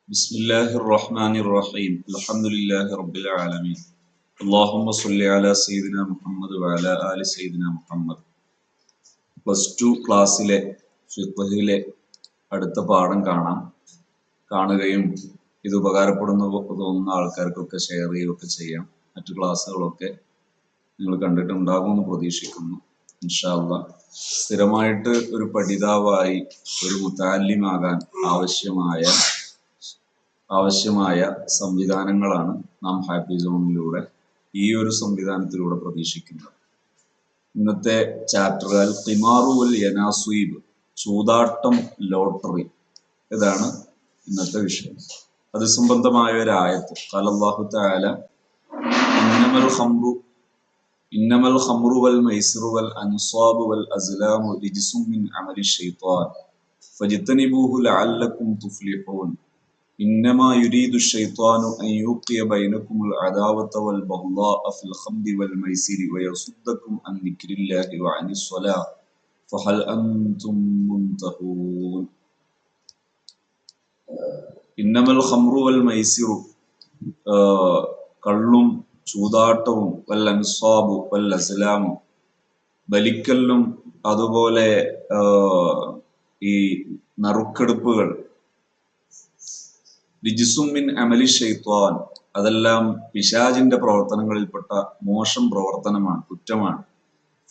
بسم الله الرحمن الرحيم الحمد لله رب العالمين اللهم صل على سيدنا محمد وعلى آل سيدنا محمد. +2 ക്ലാസ്സിലെ ഫിഖ്ഹിലെ അടുത്ത പാഠം കാണുകയും ഇത് ഉപകാരപ്പെടുന്ന തോന്നുന്ന ആൾക്കാർക്കൊക്കെ ഷെയർ ചെയ്യുകയൊക്കെ ചെയ്യാം. മറ്റു ക്ലാസ്സുകളൊക്കെ നിങ്ങൾ കണ്ടിട്ടുണ്ടാകുമെന്ന് പ്രതീക്ഷിക്കുന്നു. ഇൻഷാ അല്ലാഹ് സ്ഥിരമായിട്ട് ഒരു പഠിതാവായി ഒരു മുതഅല്ലിമാകാൻ ആവശ്യമായ സംവിധാനങ്ങളാണ് നാം ഹാഫിസോണിലൂടെ ഈ ഒരു സംവിധാനത്തിലൂടെ പ്രതീക്ഷിക്കുന്നത്. ഇന്നത്തെ ചാപ്റ്റർ അൽ ഖിമാറു വൽ യനാസ്വീബ്, ചൂതാട്ടം, ലോട്ടറി, ഇതാണ് ഇന്നത്തെ വിഷയം. അത് സംബന്ധമായ ഒരു ആയത്ത് ഖാലല്ലാഹു തആല ഇന്നമൽ ഖംറു വൽ മൈസിറു വൽ അൻസാബു വൽ അസ്ലാമു റിജ്സും മിൻ അമലി ശൈത്താൻ ഫജ്തനിബൂഹു ലഅല്ലക്കും തുഫ്ലിഹൂൻ إنما يريد الشيطان أن يوقع بينكم العداوة والبغضاء في الخمر والميسر ويصدكم عن ذكر الله وعن الصلاة فهل أنتم منتهون. إنما الخمر والميسر, കള്ളും ചൂതാട്ടവും, വൽ അൻസാബു വൽ അസ്ലാമു, ബലിക്കല്ലും അതുപോലെ ഈ നറുക്കെടുപ്പുകൾ, റിജ്സും മിൻ അമലി ശൈത്വാൻ, അതെല്ലാം പിശാചിന്റെ പ്രവർത്തനങ്ങളിൽപ്പെട്ട മോശം പ്രവർത്തനമാണ്, കുറ്റമാണ്.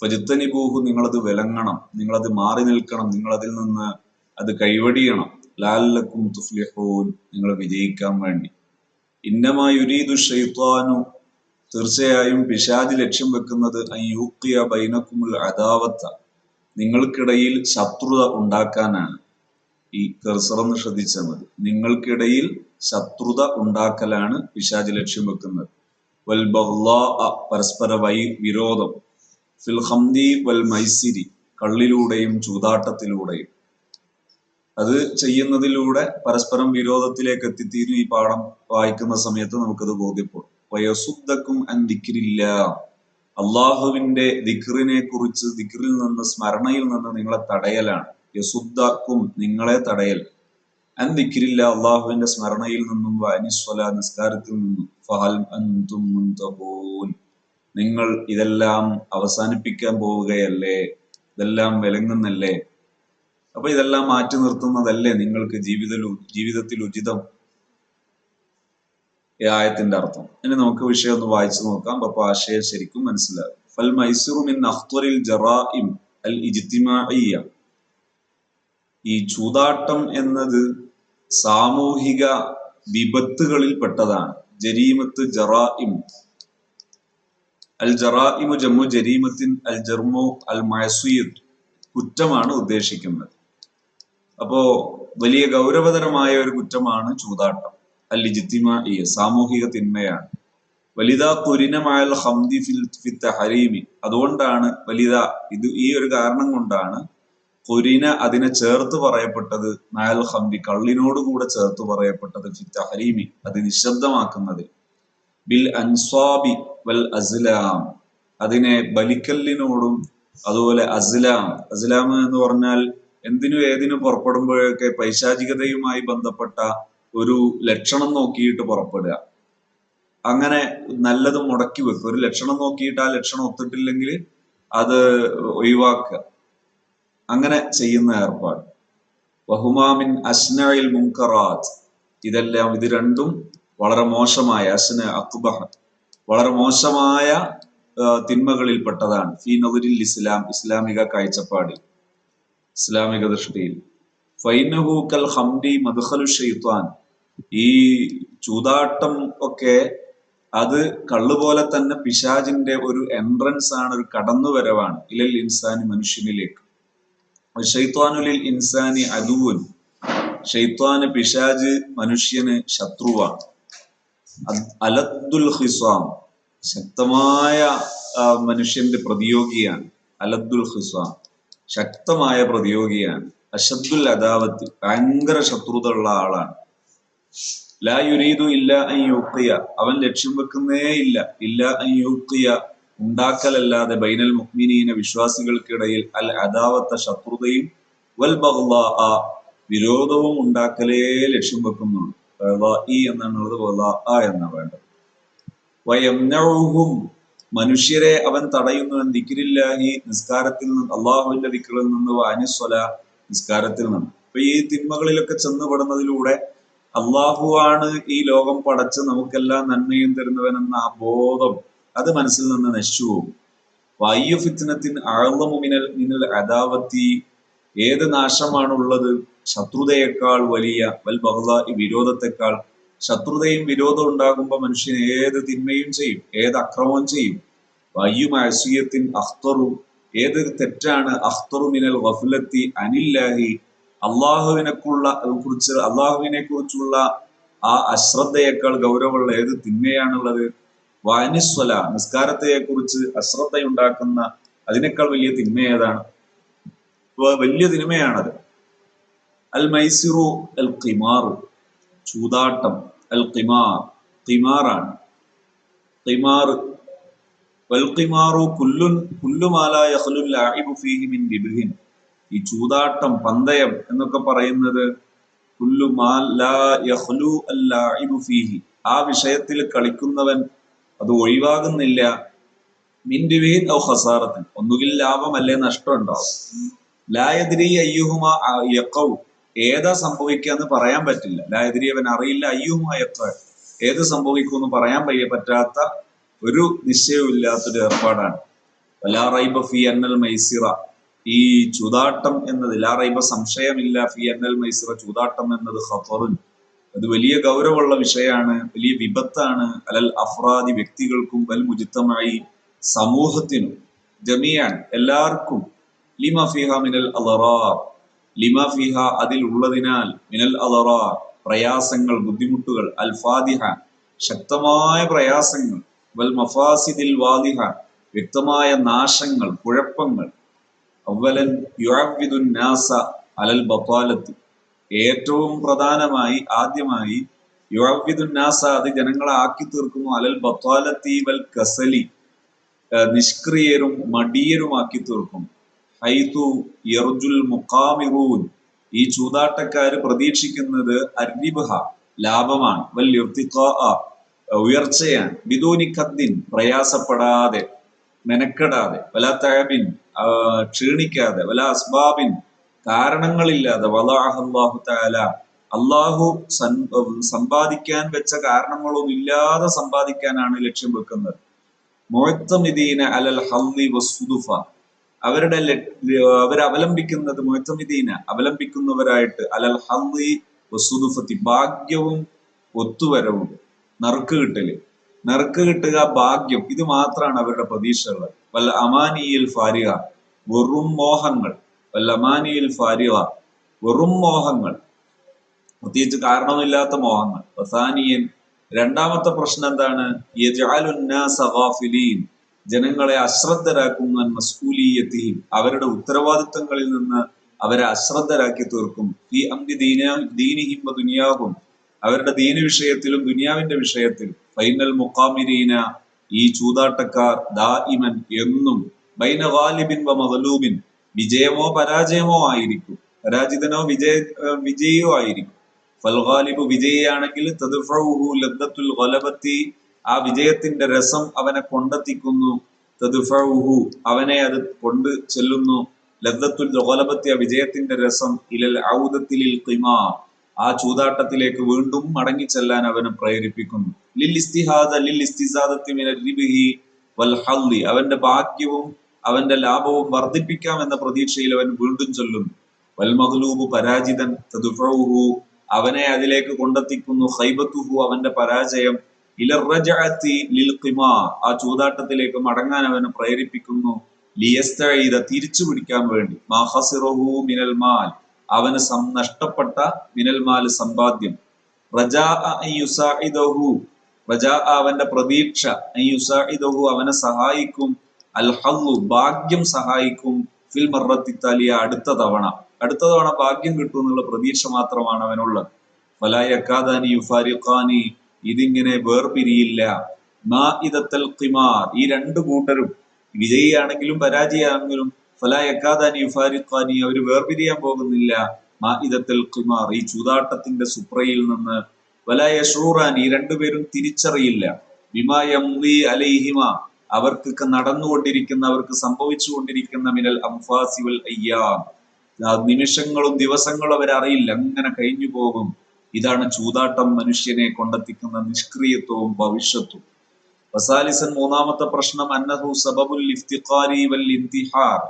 ഫജ്തനിബൂഹു, നിങ്ങളത് വിലങ്ങണം, നിങ്ങളത് മാറി നിൽക്കണം, നിങ്ങളതിൽ നിന്ന് അത് കൈവടിയണം. ലഅല്ലക്കും തുഫ്ലിഹൂൻ, നിങ്ങൾ വിജയിക്കാൻ വേണ്ടി. ഇന്നമാ യുരീദു ശൈത്വാനു, തീർച്ചയായും പിശാച് ലക്ഷ്യം വെക്കുന്നത് അൻ യൂഖിയ ബൈനക്കുമുൽ അദാവത്ത, നിങ്ങൾക്കിടയിൽ ശത്രുത ഉണ്ടാക്കാനാണ്. ഈ കർസറൊന്ന് ശ്രദ്ധിച്ചാൽ മതി. നിങ്ങൾക്കിടയിൽ ശത്രുത ഉണ്ടാക്കലാണ് പിശാച് ലക്ഷ്യം വെക്കുന്നത്. വൽ ബഗ്ളാഅ, പരസ്പര വിരോധം. ഫിൽ ഖംരി വൽ മൈസിരി, കള്ളിലൂടെയും ചൂതാട്ടത്തിലൂടെയും. അത് ചെയ്യുന്നതിലൂടെ പരസ്പരം വിരോധത്തിലേക്ക് എത്തിത്തീരും. ഈ പാഠം വായിക്കുന്ന സമയത്ത് നമുക്കത് ബോധ്യപ്പെടും. വയസുദ്ദക്കും അൻ ദിക്രില്ലാഹ്, അള്ളാഹുവിന്റെ ദിക്റിനെ കുറിച്ച്, ദിക്റിൽ നിന്ന്, സ്മരണയിൽ നിന്ന് നിങ്ങളെ തടയലാണ്. യസുദ്ദക്കും, നിങ്ങളെ തടയൽ. അൻ ദിക്രില്ല, അള്ളാഹുവിന്റെ സ്മരണയിൽ നിന്നും, വഅനിസ്വലാ, നിസ്കാരത്തിൽ നിന്നും. ഫഹൽ അൻതും മുൻതഹൂൻ, നിങ്ങൾ ഇതെല്ലാം അവസാനിപ്പിക്കാൻ പോവുകയല്ലേ, ഇതെല്ലാം വിലങ്ങുന്നല്ലേ, അപ്പൊ ഇതെല്ലാം മാറ്റി നിർത്തുന്നതല്ലേ നിങ്ങൾക്ക് ജീവിതത്തിൽ ഉചിതം. ഈ ആയത്തിന്റെ അർത്ഥം ഇനി നമുക്ക് വിഷയം ഒന്ന് വായിച്ചു നോക്കാം. അപ്പൊ ആശയം ശരിക്കും മനസ്സിലാകും. ഫൽ മൈസിറു മിൻ അഖ്തറിൽ ജറാഇം അൽ ഇജ്തിമാഇയ്യ, ഈ ചൂതാട്ടം എന്നത് സാമൂഹിക വിപത്തുകളിൽ പെട്ടതാണ്. ജരീമത്ത്, ജറാഇം. അൽ ജറാഇമു ജമ്മു ജരീമത്തിൻ, അൽ ജർമു അൽ മഅസിയത്ത്, കുറ്റമാണ് ഉദ്ദേശിക്കുന്നത്. അപ്പോ വലിയ ഗൗരവതരമായ ഒരു കുറ്റമാണ് ചൂതാട്ടം. അൽ ഇജ്തിമാഇയ്യ, സാമൂഹിക തിന്മയാണ്. വലിദാ ഖുരിന മഅൽ ഖംദി ഫി തഹരീമി, അതുകൊണ്ടാണ് ഈ ഒരു കാരണം കൊണ്ടാണ് ഖുരിന, അതിനെ ചേർത്ത് പറയപ്പെട്ടത്, മഅൽ ഖംരി, കള്ളിനോടുകൂടെ ചേർത്ത് പറയപ്പെട്ടത്, ഫി തഹരീമി, അത് നിശബ്ദമാക്കുന്നത്, ബിൽ അൻസാബി വൽ അസ്ലാം, അതിനെ ബലിക്കല്ലിനോടും അതുപോലെ അസ്ലാം എന്ന് പറഞ്ഞാൽ എന്തിനും ഏതിനും പുറപ്പെടുമ്പോഴൊക്കെ പൈശാചികതയുമായി ബന്ധപ്പെട്ട ഒരു ലക്ഷണം നോക്കിയിട്ട് പുറപ്പെടുക. അങ്ങനെ നല്ലത് മുടക്കി വെക്കുക. ഒരു ലക്ഷണം നോക്കിയിട്ട് ആ ലക്ഷണം ഒത്തിട്ടില്ലെങ്കിൽ അത് ഒഴിവാക്കുക. അങ്ങനെ ചെയ്യുന്ന ഏർപ്പാട്. വഹുമാമിൻ അസ്നഇൽ മുൻകറാത്ത്, ഇത് രണ്ടും വളരെ മോശമായ, അസ്ന അഖ്ബഹ, വളരെ മോശമായ തിന്മകളിൽപ്പെട്ടതാണ്. ഫീ നദരിൽ ഇസ്ലാം, ഇസ്ലാമിക കാഴ്ചപ്പാടിൽ, ഇസ്ലാമിക ദൃഷ്ടിയിൽ. ഫൈനഹു കൽ ഖംരി മദ്ഖലു ശൈത്വാൻ, ഈ ചൂതാട്ടം ഒക്കെ അത് കള്ളുപോലെ തന്നെ പിശാചിന്റെ ഒരു എൻട്രൻസ് ആണ്, ഒരു കടന്നുവരവാണ്. ഇലൽ ഇൻസാനി, മനുഷ്യനിലേക്ക്. ശൈത്വാനുലിൽ ഇൻസാനി അദുവുൻ, ശൈത്വാന്, പിശാജ് മനുഷ്യന് ശത്രുവാണ്. അലദ്ദുൽ ഖിസാം, ശക്തമായ മനുഷ്യന്റെ പ്രതിയോഗിയാണ്. അലദ്ദുൽ ഖിസാം, ശക്തമായ പ്രതിയോഗിയാണ്. അശദ്ദുൽ അദാവത്ത്, ഭയങ്കര ശത്രുത ഉള്ള ആളാണ്. ലാ യുരീദു ഇല്ല അൻ യുഖിയ, അവൻ ലക്ഷ്യം വെക്കുന്നേ ഇല്ല, ഇല്ല അൻ യുഖിയ, ഉണ്ടാക്കലല്ലാതെ, ബൈനൽ മുഅ്മിനീന, വിശ്വാസികൾക്കിടയിൽ, അൽ അദാവത്ത, ശത്രുതയും, വൽ ബഗ്ളാഅ, വിരോധവും ഉണ്ടാക്കലേ ലക്ഷ്യം വെക്കുന്നുള്ളൂ. ഈ എന്നാണുള്ളത്, എന്നാണ് വേണ്ടത്. വയംനഉഹും മനുഷ്യരെ അവൻ തടയുന്നു ദിക്രില്ലാഹി നിസ്കാരത്തിൽ നിന്ന്, അള്ളാഹുവിന്റെ ദിക്റിൽ നിന്ന്, വഅനിസ്സലാ നിസ്കാരത്തിൽ നിന്ന്. അപ്പൊ ഈ തിന്മകളിലൊക്കെ ചെന്നുപെടുന്നതിലൂടെ അള്ളാഹുവാണ് ഈ ലോകം പടച്ച് നമുക്കെല്ലാം നന്മയും തരുന്നവനെന്ന ആ ബോധം അത് മനസ്സിൽ നിന്ന് നശിച്ചു പോകും. വയ്യു ഫിത്നത്തിൻ അഅ്ളമു മിനൽ അദാവത്തി, ഏത് നാശമാണുള്ളത് ശത്രുതയേക്കാൾ വലിയ, വൽ ബഗ്ളാഇ വിരോധത്തെക്കാൾ. ശത്രുതയും വിരോധവും ഉണ്ടാകുമ്പോൾ മനുഷ്യൻ ഏത് തിന്മയും ചെയ്യും, ഏത് അക്രമവും ചെയ്യും. വയ്യു മഅസിയത്തിൻ അഖ്തറു, ഏത് തെറ്റാണ് അഖ്തറു മിനൽ ഗഫ്ലത്തി അനില്ലാഹി, അള്ളാഹുവിനെ കുറിച്ചുള്ള ആ അശ്രദ്ധയേക്കാൾ ഗൗരവമുള്ള ഏത് തിന്മയാണുള്ളത്. വഅനിസ്സല, നിസ്കാരത്തെ കുറിച്ച് അശ്രദ്ധയുണ്ടാക്കുന്ന അതിനേക്കാൾ വലിയ തിന്മ ഏതാണ്? വലിയ തിന്മയാണത്. അൽ മൈസിറു അൽ ഖിമാറു, ചൂതാട്ടം. അൽ ഖിമാർ, ഖിമാറാണ് ഖിമാർ. വൽ ഖിമാറു കുല്ലു മാ ലാ യഖ്ലു ലാഇബു ഫീഹി മിൻ റിബ്ഹിൻ, ഈ ചൂതാട്ടം, പന്തയം എന്നൊക്കെ പറയുന്നത് കുല്ലു മാ ലാ യഖ്ലു അൽ ലാഇബു ഫീഹി, ആ വിഷയത്തിൽ കളിക്കുന്നവൻ അത് ഒഴിവാകുന്നില്ല. മിൻ റിബ്ഹിൻ ഔ ഖസാറത്തിൻ, ഒന്നുകിൽ ലാഭം അല്ലെ നഷ്ടം ഉണ്ടാവും. ലാ യദ്രി അയ്യുഹുമാ യഖൗ, ഏതാ സംഭവിക്കാന്ന് പറയാൻ പറ്റില്ല. ലാ യദ്രി, അവൻ അറിയില്ല. അയ്യുഹുമാ യഖൗ, ഏത് സംഭവിക്കുമെന്ന് പറയാൻ പറ്റാത്ത ഒരു നിശ്ചയവും ഇല്ലാത്തൊരു ഏർപ്പാടാണ്. വലാ റൈബ ഫീ അന്നൽ മൈസിറ, ഈ ചൂതാട്ടം എന്നത്, ലാ റൈബ സംശയമില്ല, ഫീ അന്നൽ മൈസിറ ചൂതാട്ടം എന്നത് ഖതറുൻ, അത് വലിയ ഗൗരവമുള്ള വിഷയമാണ്, വലിയ വിപത്താണ്. അലൽ അഫ്രാദി, വ്യക്തികൾക്കും, വൽ മുജ്തമഈ സമൂഹത്തിനും, ജമീഅൻ എല്ലാവർക്കും. ലിമ ഫിഹ മിനൽ അളറാർ, ലിമ ഫിഹ അതിൽ ഉള്ളതിനാൽ, മിനൽ അളറാർ പ്രയാസങ്ങൾ, ബുദ്ധിമുട്ടുകൾ, അൽ ഫാദിഹ ശക്തമായ പ്രയാസങ്ങൾ, വൽ മഫാസിദിൽ വാദിഹ വ്യക്തമായ നാശങ്ങൾ, കുഴപ്പങ്ങൾ. അവലൻ യുഅവ്വിദുൻ നാസ അലൽ ബത്താലത്തി, ഏറ്റവും പ്രധാനമായി ആദ്യമായി യുഅവ്വിദുൻ നാസ, അത് ജനങ്ങളെ ആക്കി തീർക്കുന്നു, അലൽ ബത്താലത്തി വൽ കസലി, നിഷ്ക്രിയരും മടിയരുമാക്കി തീർക്കും. ഹൈതു യർജുൽ മുഖാമിറൂൻ, ഈ ചൂതാട്ടക്കാര് പ്രതീക്ഷിക്കുന്നത് അർരിബ്ഹ ലാഭമാണ്, വൽ ഇർതിഖാഅ ഉയർച്ചയാണ്, ബിദൂനി ഖദ്ദിൻ പ്രയാസപ്പെടാതെ, മെനക്കെടാതെ, വലാ തഅബിൻ ക്ഷീണിക്കാതെ, വലാ അസ്ബാബിൻ കാരണങ്ങളില്ലാതെ, വദഅഹല്ലാഹു തആല അള്ളാഹു സമ്പാദിക്കാൻ വെച്ച കാരണങ്ങളൊന്നും ഇല്ലാതെ സമ്പാദിക്കാനാണ് ലക്ഷ്യം വെക്കുന്നത്. മുഅ്തമിദീന അലൽ ഹല്ലി വസ്സുദുഫ, അവരവലംബിക്കുന്നത്, മുഅ്തമിദീന അവലംബിക്കുന്നവരായിട്ട്, അലൽ ഹല്ലി വസ്സുദുഫത്തി ഭാഗ്യവും ഒത്തുവരവും, നറുക്ക് കിട്ടുക, ഭാഗ്യം, ഇത് മാത്രമാണ് അവരുടെ പ്രതീക്ഷകൾ. വൽ അമാനിയിൽ ഫാരിഹ, വെറും മോഹങ്ങൾ. വൽ അമാനിയിൽ ഫാരിഹ, വെറും മോഹങ്ങൾ, പ്രത്യേകിച്ച് കാരണമില്ലാത്ത മോഹങ്ങൾ. വസാനിയൻ, രണ്ടാമത്തെ പ്രശ്നം എന്താണ്? യജ്അലുൻ നാസ ഗാഫിലീൻ, ജനങ്ങളെ അശ്രദ്ധരാക്കുന്നു, മസ്ഊലിയത്തിഹിം അവരുടെ ഉത്തരവാദിത്തങ്ങളിൽ നിന്ന് അവരെ അശ്രദ്ധരാക്കി തീർക്കും. ഈ അംരി ദീനിഹിം വ ദുനിയാഹും, അവരുടെ ദീന വിഷയത്തിലും ദുനിയാവിന്റെ വിഷയത്തിലും. ഫൈനൽ മുഖാമിരീന, ഈ ചൂതാട്ടക്കാർ, ദാഇമൻ എന്നും, ബൈന ഗാലിബിൻ വ മഗ്ലൂബിൻ, വിജയമോ പരാജയമോ ആയിരിക്കും, പരാജിതനോ വിജയിയോ ആയിരിക്കും. ഫൽ ഗാലിബു, വിജയിയാണെങ്കിൽ, തദ്ഫഉഹു ലദ്ദത്തുൽ ഗലബത്തി, ആ വിജയത്തിന്റെ രസം അവനെ കൊണ്ടെത്തിക്കുന്നു. തദ്ഫഉഹു, അവനെ അത് കൊണ്ട് ചെല്ലുന്നു. ലദ്ദത്തുൽ ഗലബത്തി, ആ വിജയത്തിന്റെ രസം, ഇലൽ ഔദത്തി ലിൽ ഖിമാർ, ആ ചൂതാട്ടത്തിലേക്ക് വീണ്ടും മടങ്ങി ചെല്ലാൻ അവനെ പ്രേരിപ്പിക്കുന്നു. ലിൽ ഇസ്തിസാദത്തി മിനൽ റിബ്ഹി വൽ ഹല്ലി, അവന്റെ ഭാഗ്യവും അവന്റെ ലാഭവും വർദ്ധിപ്പിക്കാം എന്ന പ്രതീക്ഷയിൽ അവൻ വീണ്ടും ചൊല്ലുന്നു. വൽ മഗ്ലൂബു, പരാജിതൻ, തദ്ഫഉഹു അവനെ അതിലേക്ക് കൊണ്ടെത്തിക്കുന്നു. ഖൈബത്തുഹു, അവന്റെ പരാജയം, ഇലർ റജഅത്തി ലിൽ ഖിമാർ, ആ ചൂതാട്ടത്തിലേക്ക് മടങ്ങാൻ അവനെ പ്രേരിപ്പിക്കുന്നു. ലിയസ്തഈദ, തിരിച്ചു പിടിക്കാൻ വേണ്ടി, മാ ഖസിറഹു മിനൽ മാൽ, അവന് നഷ്ടപ്പെട്ട, മിനൽ മാൽ സമ്പാദ്യം. റജാഅ അൻ യുസാഇദഹു, റജാഅ അവന്റെ പ്രതീക്ഷ, അൻ യുസാഇദഹു അവനെ സഹായിക്കും, അൽ ഹല്ലു ഭാഗ്യം സഹായിക്കും, ഫിൽ മർറത്തി താലിയ അടുത്ത തവണ ഭാഗ്യം കിട്ടും എന്നുള്ള പ്രതീക്ഷ മാത്രമാണ് അവനുള്ളത്. ഫലാ യകാദാനി യുഫാരിഖാനി, ഇതിങ്ങനെ വേർപിരിയില്ല. മാഇദത്തൽ ഖിമാർ, ഈ രണ്ടു കൂട്ടരും, വിജയിയാണെങ്കിലും പരാജയമാണെങ്കിലും, ഫലാ യകാദാനി യുഫാരിഖാനി, അവർ വേർപിരിയാൻ പോകുന്നില്ല. മാഇദത്തൽ ഖിമാർ, ഈ ചൂതാട്ടത്തിന്റെ സുപ്രയിൽ നിന്ന്. വലാ യശൂറാൻ, ഈ രണ്ടുപേരും തിരിച്ചറിയില്ല, ബിമാ യംളി അലൈഹിമ, അവർക്ക് നടന്നുകൊണ്ടിരിക്കുന്ന, അവർക്ക് സംഭവിച്ചു കൊണ്ടിരിക്കുന്ന മിനൽ അംഫാസി വൽ അയ്യാം, നിമിഷങ്ങളും ദിവസങ്ങളും അവരറിയില്ല, അങ്ങനെ കഴിഞ്ഞു പോകും. ഇതാണ് ചൂതാട്ടം മനുഷ്യനെ കൊണ്ടെത്തിക്കുന്ന നിഷ്ക്രിയത്വവും ഭവിഷ്യത്തും. വസാലിസൻ, മൂന്നാമത്തെ പ്രശ്നം, അന്നഹു സബബുൽ ഇഫ്തിഖാരി വൽ ഇന്തിഹാർ,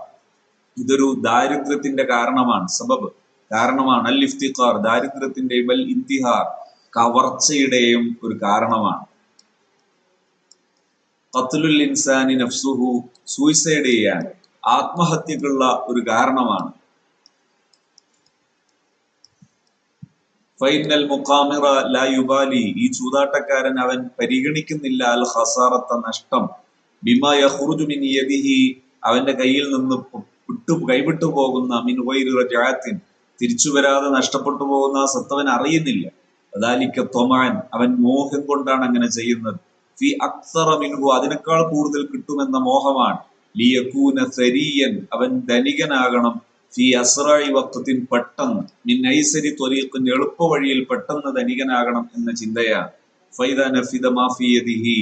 ഇതൊരു ദാരിദ്ര്യത്തിന്റെ കാരണമാണ്. സബബ് കാരണമാണ്, അൽ ഇഫ്തിഖാർ ദാരിദ്ര്യത്തിന്റെയും, വൽ ഇന്തിഹാർ കവർച്ചയുടെയും ഒരു കാരണമാണ്. ഖത്ലുൽ ഇൻസാനി നഫ്സുഹു, സൂയിസൈഡ് ചെയ്യാൻ, ആത്മഹത്യക്കുള്ള ഒരു കാരണമാണ്. ഫൈനൽ മുഖാമിറ ലാ യുബാലി, ഈ ചൂതാട്ടക്കാരൻ അവൻ പരിഗണിക്കുന്നില്ല അൽ ഖസാറത്ത, നഷ്ടം, ബിമാ യഖ്റുജു മിൻ യദിഹി, അവന്റെ കയ്യിൽ നിന്ന് കൈവിട്ടു പോകുന്ന, മിൻ ഗൈരി റജഅത്തിൻ, തിരിച്ചു വരാതെ നഷ്ടപ്പെട്ടു പോകുന്ന ആ സത്തവൻ അറിയുന്നില്ല. അദാലിക ത്വമഅൻ, അവൻ മോഹം കൊണ്ടാണ് അങ്ങനെ ചെയ്യുന്നത്. ഫി അക്സറ മിൻഹു, അതിനേക്കാൾ കൂടുതൽ കിട്ടുമെന്ന മോഹമാണ്. ലിയകൂന സരിയൻ, അവൻ ധനികനാകണം. ഫി അസ്റാഇ വഖ്തിൻ, പെട്ടെന്ന്. മിൻ ഐസരി ത്വരീഖിൻ, എളുപ്പ വഴിയിൽ പെട്ടെന്ന് ധനികനാകണം എന്ന ചിന്തയാണ്. ഫൈദാ നഫിദ മാ ഫി യദിഹി,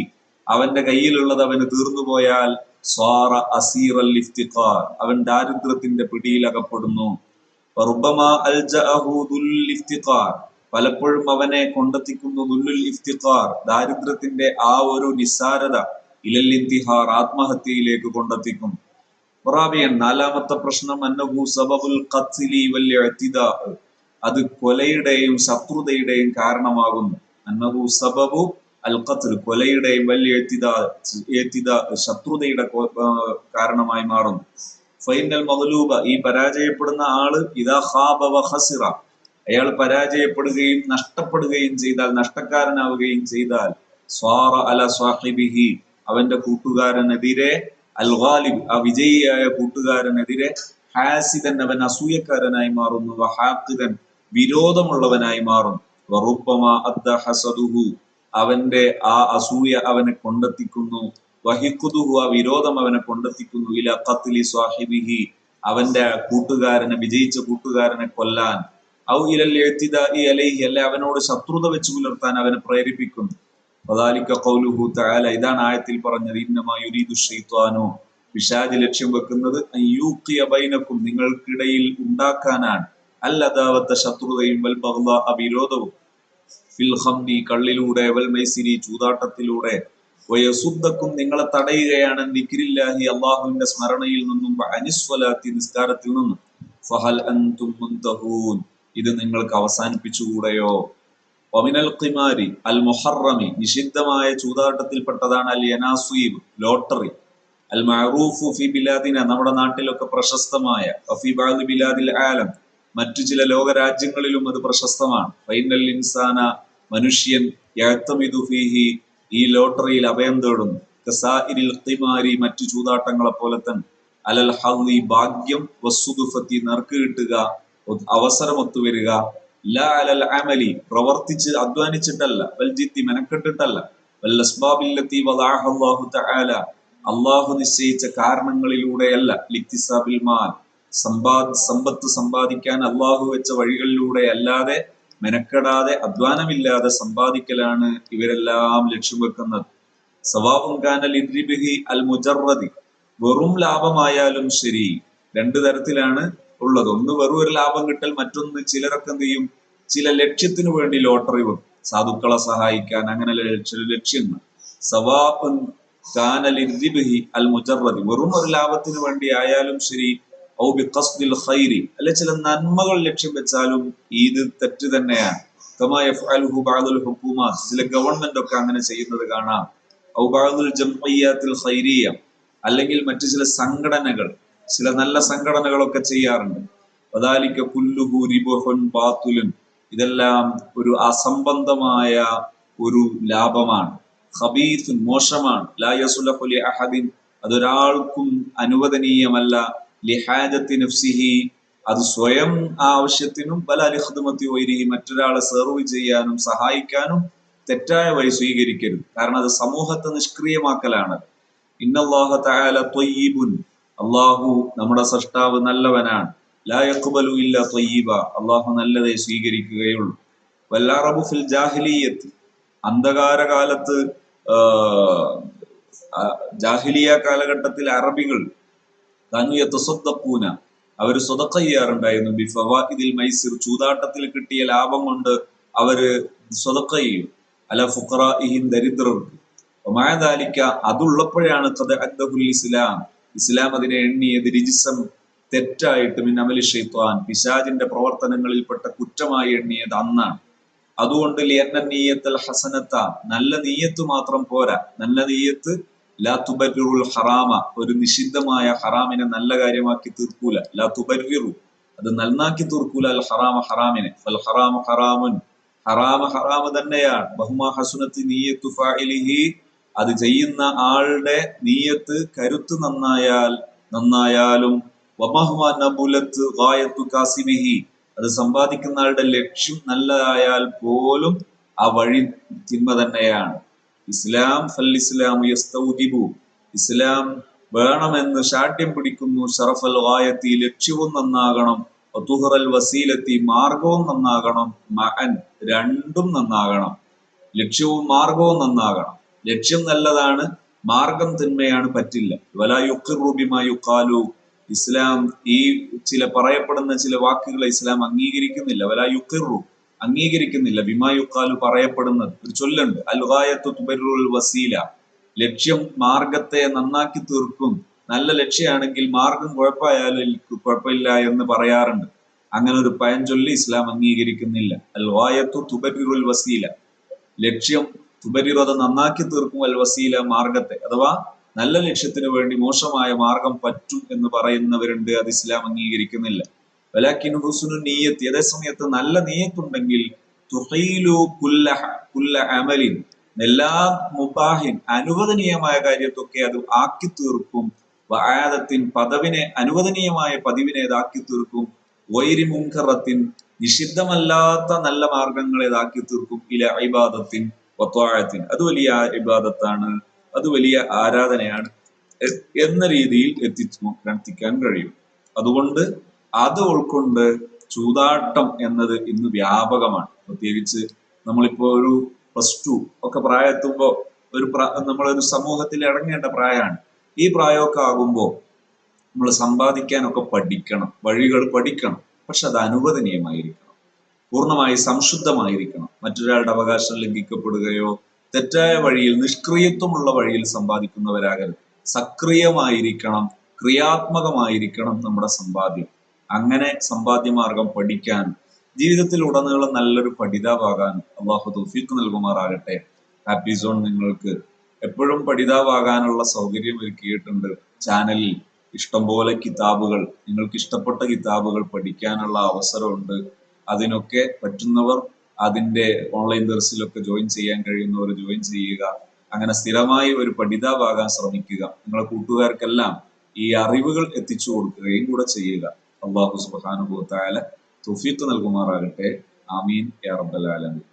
അവന്റെ കയ്യിലുള്ളത് അവന് തീർന്നുപോയാൽ, സ്വാറ അസീറൽ ഇഫ്തിഖാർ, അവൻ ദാരിദ്ര്യത്തിന്റെ പിടിയിൽ അകപ്പെടുന്നു. വറുബ്ബമാ അൽജഅഹു ദുൽ ഇഫ്തിഖാർ, പലപ്പോഴും അവനെ കൊണ്ടെത്തിക്കുന്നു ദുല്ലുൽ ഇഫ്തിഖാർ, ദാരിദ്ര്യത്തിന്റെ ആ ഒരു നിസ്സാരത, ഇലൽ ഇന്തിഹാർ, ആത്മഹത്യയിലേക്ക് കൊണ്ടെത്തിക്കും. റാബിയൻ, നാലാമത്തെ പ്രശ്നം, അന്നഹു സബബുൽ ഖത്ലി വൽ ഇഅ്തിദാ, അത് കൊലയുടെയും ശത്രുതയുടെയും കാരണമാകുന്നു. അന്നഹു സബബു അൽ ഖത്ൽ, കൊലയുടെയും വൽ ഇഅ്തിദാ, ശത്രുതയുടെ കാരണമായി മാറുന്നു. ഫൈനൽ മഗ്ലൂബ, ഈ പരാജയപ്പെടുന്ന ആള്, ഇദാ ഖാബ വ ഖസിറ, അയാൾ പരാജയപ്പെടുകയും നഷ്ടപ്പെടുകയും ചെയ്താൽ, നഷ്ടക്കാരനാവുകയും ചെയ്താൽ, സ്വാറ അല സ്വാഹിബിഹി, അവന്റെ കൂട്ടുകാരനെതിരെ, അൽ ഗാലിബ്, ആ വിജയിയായ കൂട്ടുകാരനെതിരെ, ഹാസിദൻ, അവൻ അസൂയക്കാരനായി മാറുന്നു, വഹാഖിദൻ, വിരോധമുള്ളവനായി മാറും. വറുബ്ബമാ അദ്ദ ഹസദുഹു, അവന്റെ ആ അസൂയ അവനെ കൊണ്ടെത്തിക്കുന്നു, വഹിഖുദുഹു, ആ വിരോധം അവനെ കൊണ്ടെത്തിക്കുന്നു, ഇല ഖത്ലി സ്വാഹിബിഹി, അവന്റെ കൂട്ടുകാരനെ, വിജയിച്ച കൂട്ടുകാരനെ കൊല്ലാൻ, ഔ ഇലൽ ഇഅ്തിദാഇ അലൈഹി, അല്ലെ അവനോട് ശത്രുത വെച്ച് പുലർത്താൻ അവനെ പ്രേരിപ്പിക്കുന്നു. വദാലിക ഖൗലുഹു തആല, ഇതാണ് ആയത്തിൽ പറഞ്ഞത്, ഇന്നമാ യുരീദു ശൈത്വാനു, പിശാച് ലക്ഷ്യം വെക്കുന്നത്, അയ്യൂഖിയ ബൈനക്കും, നിങ്ങൾക്കിടയിൽ ഉണ്ടാക്കാനാണ്, അൽ അദാവത്ത, ശത്രുതയും, വൽ ബഗ്ളാ, വിരോധവും, ഫിൽ ഖംരി, കള്ളിലൂടെ, വൽ മൈസിരി, ചൂതാട്ടത്തിലൂടെ, വയസുദ്ദക്കും, നിങ്ങളെ തടയുകയാണ്, ദിക്രില്ലാഹി, അല്ലാഹുവിന്റെ സ്മരണയിൽ നിന്നും, അനിസ്വലാത്തി, നിസ്കാരത്തിൽ നിന്നും. ഫഹൽ അൻതും മുൻതഹൂൻ, ഇത് നിങ്ങൾക്ക് അവസാനിപ്പിച്ചുകൂടെയോ. വമിനൽ ഖിമാരി അൽ മുഹറമി, നിഷിദ്ധമായ ചൂതാട്ടത്തിൽപ്പെട്ടതാണ്, അൽ യനാസീബ്, ലോട്ടറി, അൽ മഅറൂഫു ഫി ബിലാദിന, നമ്മുടെ നാട്ടിലൊക്കെ പ്രശസ്തമായ, ഫി ബഅദി ബിലാദിൽ ആലം, മറ്റു ചില ലോകരാജ്യങ്ങളിലും അത് പ്രശസ്തമാണ്. ഫൈനൽ ഇൻസാന, മനുഷ്യൻ, യഅ്തമിദു ഫീഹി, ഈ ലോട്ടറിയിൽ അഭയം തേടുന്നു. കസാഇരിൽ ഖിമാരി, മറ്റു ചൂതാട്ടങ്ങളെ പോലെ തന്നെ, അലൽ ഹദി, ഭാഗ്യം, വസ്സുദുഫത്തി, നറുക്ക് കിട്ടുക, അവസരം ഒത്തുവരിക, ലാ അലൽ അമലി, പ്രവർത്തിച്ച് അധ്വാനിച്ചിട്ടല്ല, വൽ ജിദ്ദി, മെനക്കെട്ടിട്ടല്ല, വൽ അസ്ബാബില്ലത്തി വദഅഹ അല്ലാഹു തആല, അല്ലാഹു നിശ്ചയിച്ച കാരണങ്ങളിലൂടെയല്ല, ലിക്തിസാബിൽ മാൽ, സമ്പത്ത് സമ്പാദിക്കാൻ അല്ലാഹു വെച്ച വഴികളിലൂടെ അല്ലാതെ, മെനക്കെടാതെ അധ്വാനമില്ലാതെ സമ്പാദിക്കലാണ് ഇവരെല്ലാം ലക്ഷ്യം വെക്കുന്നത്. സവാബുൻ കാനൽ ഇദ്രിബിഹി അൽ മുജറദി, വെറും ലാഭമായാലും ശരി, രണ്ടു തരത്തിലാണ് ഉള്ളത്. ഒന്ന് വെറും ഒരു ലാഭം കിട്ടൽ, മറ്റൊന്ന് ചിലരൊക്കെ എന്ത് ചെയ്യും, ചില ലക്ഷ്യത്തിനു വേണ്ടി ലോട്ടറി വെക്കും, സാധുക്കളെ സഹായിക്കാൻ, അങ്ങനെ ചില ലക്ഷ്യങ്ങൾ. സവാബുൻ കാനൽ ഇദ്രിബിഹി അൽ മുജറദി, വെറും ഒരു ലാഭത്തിന് വേണ്ടി ആയാലും ശരി, ഔ ബിഖസ്ദിൽ ഖൈരി, അല്ലെ ചില നന്മകൾ ലക്ഷ്യം വെച്ചാലും ഇത് തെറ്റ് തന്നെയാണ്. കമാ യഫ്അലുഹു ബഅദുൽ ഹുകൂമാത്ത്, ചില ഗവൺമെന്റ് ഒക്കെ അങ്ങനെ ചെയ്യുന്നത് കാണാം. ഔ ബഅദുൽ ജംഇയ്യാത്തുൽ ഖൈരിയ്യ, അല്ലെങ്കിൽ മറ്റു ചില സംഘടനകൾ, ചില നല്ല സംഘടനകളൊക്കെ ചെയ്യാറുണ്ട്. വദാലിക കുല്ലുഹു റിബഹുൻ ബാത്തുലുൻ, ഇതെല്ലാം ഒരു അസംബന്ധമായ ഒരു ലാഭമാണ്. ഖബീസുൻ, മോശമാണ്. ലാ യസ്ലഹു ലി അഹദിൻ, അതൊരാൾക്കും അനുവദനീയമല്ല. ലിഹാജത്തി നഫ്സിഹി, അത് സ്വയം ആവശ്യത്തിനും, വലാ ലിഖ്ദമത്തി ഗൈരിഹി, മറ്റൊരാളെ സെർവ് ചെയ്യാനും സഹായിക്കാനും തെറ്റായ വഴി സ്വീകരിക്കരുത്. കാരണം അത് സമൂഹത്തെ നിഷ്ക്രിയമാക്കലാണ്. ഇന്നല്ലാഹ തആല ത്വയ്യിബുൻ, അല്ലാഹു നമ്മുടെ സൃഷ്ടാവ് നല്ലവനാണ്. ലാ യഖ്ബലു ഇല്ലാ ത്വയ്യിബ, അല്ലാഹു നല്ലതേ സ്വീകരിക്കുകയുള്ളൂ. വല്ലറബു ഫിൽ ജാഹിലിയ്യത്ത്, അന്ധകാര കാലത്ത് ജാഹിലിയ കാലഘട്ടത്തിൽ അറബികൾ യതസദ്ദഖൂന, അവർ സ്വതക്ക ചെയ്യാറുണ്ടായിരുന്നു. ബിഫവാഇദിൽ മൈസിർ, ചൂതാട്ടത്തിൽ കിട്ടിയ ലാഭം കൊണ്ട് അവര് സ്വതക്ക ചെയ്യും. അല ഫുഖറാഇഹിം, ദരിദ്രർക്ക്. ഒമാദാലിക്ക, അതുള്ളപ്പോഴാണ് ഇസ്ലാം, ഇസ്ലാം അതിനെ എണ്ണിയത് റിജ്സൻ, തെറ്റായിട്ട്, മിൻ അമലി ശൈത്വാൻ, പിശാചിന്റെ പ്രവർത്തനങ്ങളിൽപ്പെട്ട കുറ്റമായി എണ്ണിയത് അന്നാണ്. അതുകൊണ്ട് ലിയന്ന നീയത്തൽ ഹസനത്ത, നല്ല നീയത്ത് മാത്രം പോരാ. നല്ല നീയത്ത് ലാ തുബരിറുൽ ഹറാമ, ഒരു നിഷിദ്ധമായ ഹറാമിനെ നല്ല കാര്യമാക്കി തീർക്കൂല. ലാ തുബരിറു, അത് നന്നാക്കി തീർക്കൂല. അൽ ഹറാമ, ഹറാമിനെ. ഫൽ ഹറാമു ഹറാമുൻ, ഹറാമ ഹറാമ് തന്നെയാണ്. ബഹുമാ ഹസുനത്തി നീയത്തു ഫാഇലിഹി, അത് ചെയ്യുന്ന ആളുടെ നീയത്ത് കരുത്ത് നന്നായാലും വമഹ്മ നബുലത്ത് ഗായത്തു കാസിബിഹി, അത് സമ്പാദിക്കുന്ന ആളുടെ ലക്ഷ്യം നല്ലതായാൽ പോലും ആ വഴി തിന്മ തന്നെയാണ്. ഇസ്ലാം ഫൽ യസ്തൗജിബു, ഇസ്ലാം വേണമെന്ന് ശാഠ്യം പിടിക്കുന്നു. ഷറഫൽ ഗായത്തി, ലക്ഷ്യവും നന്നാകണം. വതുഹറൽ വസീലത്തി, മാർഗവും നന്നാകണം. മഅൻ, രണ്ടും നന്നാകണം. ലക്ഷ്യവും മാർഗവും നന്നാകണം. ലക്ഷ്യം നല്ലതാണ്, മാർഗം തിന്മയാണ്, പറ്റില്ല. വലാ യുഖിറു ബിമാ യുഖാലു, ഇസ്ലാം ഈ പറയപ്പെടുന്ന ചില വാക്കുകളെ ഇസ്ലാം അംഗീകരിക്കുന്നില്ല. വലാ യുഖിറു, അംഗീകരിക്കുന്നില്ല. ബിമാ യുഖാലു, പറയപ്പെടുന്നത്. ഒരു ചൊല്ലുണ്ട്, അൽ ഗായത്തു തുബരിറുൽ വസീല, ലക്ഷ്യം മാർഗത്തെ നന്നാക്കി തീർക്കും. നല്ല ലക്ഷ്യമാണെങ്കിൽ മാർഗം കുഴപ്പമില്ല എന്ന് പറയാറുണ്ട്. അങ്ങനെ ഒരു പഴഞ്ചൊല്ലി ഇസ്ലാം അംഗീകരിക്കുന്നില്ല. അൽ ഗായത്തു തുബരിറുൽ വസീല, ലക്ഷ്യം തുബരിറത നന്നാക്കി തീർക്കും, അൽ വസീല, മാർഗത്തെ. അഥവാ നല്ല ലക്ഷ്യത്തിന് വേണ്ടി മോശമായ മാർഗം പറ്റും എന്ന് പറയുന്നവരുണ്ട്. അത് ഇസ്ലാം അംഗീകരിക്കുന്നില്ല. വലാകിൻ ഹുസ്നു നിയ്യത്ത്, അതേ സമയത്ത് നല്ല നിയ്യത്തുണ്ടെങ്കിൽ തുഹീലു കുല്ല അമലിൻ, എല്ലാ മുബാഹിൻ, അനുവദനീയമായ കാര്യത്തൊക്കെ അത് ആക്കി തീർക്കും. വആദത്തിൻ, അനുവദനീയമായ പതിവിനെ ഇതാക്കി തീർക്കും. വൈരി മുൻകറത്തിൻ, നിഷിദ്ധമല്ലാത്ത നല്ല മാർഗങ്ങളെ ഇതാക്കി തീർക്കും. ഇല ഇബാദത്തിൻ വത്വാഅത്തിൻ, അത് വലിയ ഇബാദത്താണ്, അത് വലിയ ആരാധനയാണ് എന്ന രീതിയിൽ എത്തിക്കാൻ കഴിയും. അതുകൊണ്ട് അത് ഉൾക്കൊണ്ട് ചൂതാട്ടം എന്നത് ഇന്ന് വ്യാപകമാണ്. പ്രത്യേകിച്ച് നമ്മളിപ്പോ ഒരു +2 ഒക്കെ പ്രായത്തുമ്പോ നമ്മളൊരു സമൂഹത്തിൽ ഇറങ്ങേണ്ട പ്രായമാണ്. ഈ പ്രായമൊക്കെ ആകുമ്പോൾ നമ്മൾ സമ്പാദിക്കാനൊക്കെ പഠിക്കണം, വഴികൾ പഠിക്കണം. പക്ഷെ അത് അനുവദനീയമായിരിക്കണം, പൂർണ്ണമായി സംശുദ്ധമായിരിക്കണം. മറ്റൊരാളുടെ അവകാശം ലംഘിക്കപ്പെടുകയോ തെറ്റായ വഴിയിൽ, നിഷ്ക്രിയത്വമുള്ള വഴിയിൽ സമ്പാദിക്കുന്നവരാകരുത്. സക്രിയമായിരിക്കണം, ക്രിയാത്മകമായിരിക്കണം നമ്മുടെ സമ്പാദ്യം. അങ്ങനെ സമ്പാദ്യമാർഗം പഠിക്കാൻ, ജീവിതത്തിൽ ഉടനീളം നല്ലൊരു പഠിതാവാകാൻ അള്ളാഹു തൗഫീഖ് നൽകുമാറാകട്ടെ. ഹാപ്പി സോൺ നിങ്ങൾക്ക് എപ്പോഴും പഠിതാവാകാനുള്ള സൗകര്യം ഒരുക്കിയിട്ടുണ്ട്. ചാനലിൽ ഇഷ്ടംപോലെ കിതാബുകൾ, നിങ്ങൾക്ക് ഇഷ്ടപ്പെട്ട കിതാബുകൾ പഠിക്കാനുള്ള അവസരമുണ്ട്. അതിനൊക്കെ പറ്റുന്നവർ അതിന്റെ ഓൺലൈൻ ദർസിലൊക്കെ ജോയിൻ ചെയ്യാൻ കഴിയുന്നവർ ജോയിൻ ചെയ്യുക. അങ്ങനെ സ്ഥിരമായി ഒരു പഠിതാവാകാൻ ശ്രമിക്കുക. നിങ്ങളുടെ കൂട്ടുകാർക്കെല്ലാം ഈ അറിവുകൾ എത്തിച്ചു കൊടുക്കുകയും കൂടെ ചെയ്യുക. അല്ലാഹു സുബ്ഹാനഹു വ തആല തൗഫീഖ് നൽകുമാറാകട്ടെ. ആമീൻ യാ റബ്ബൽ ആലമീൻ.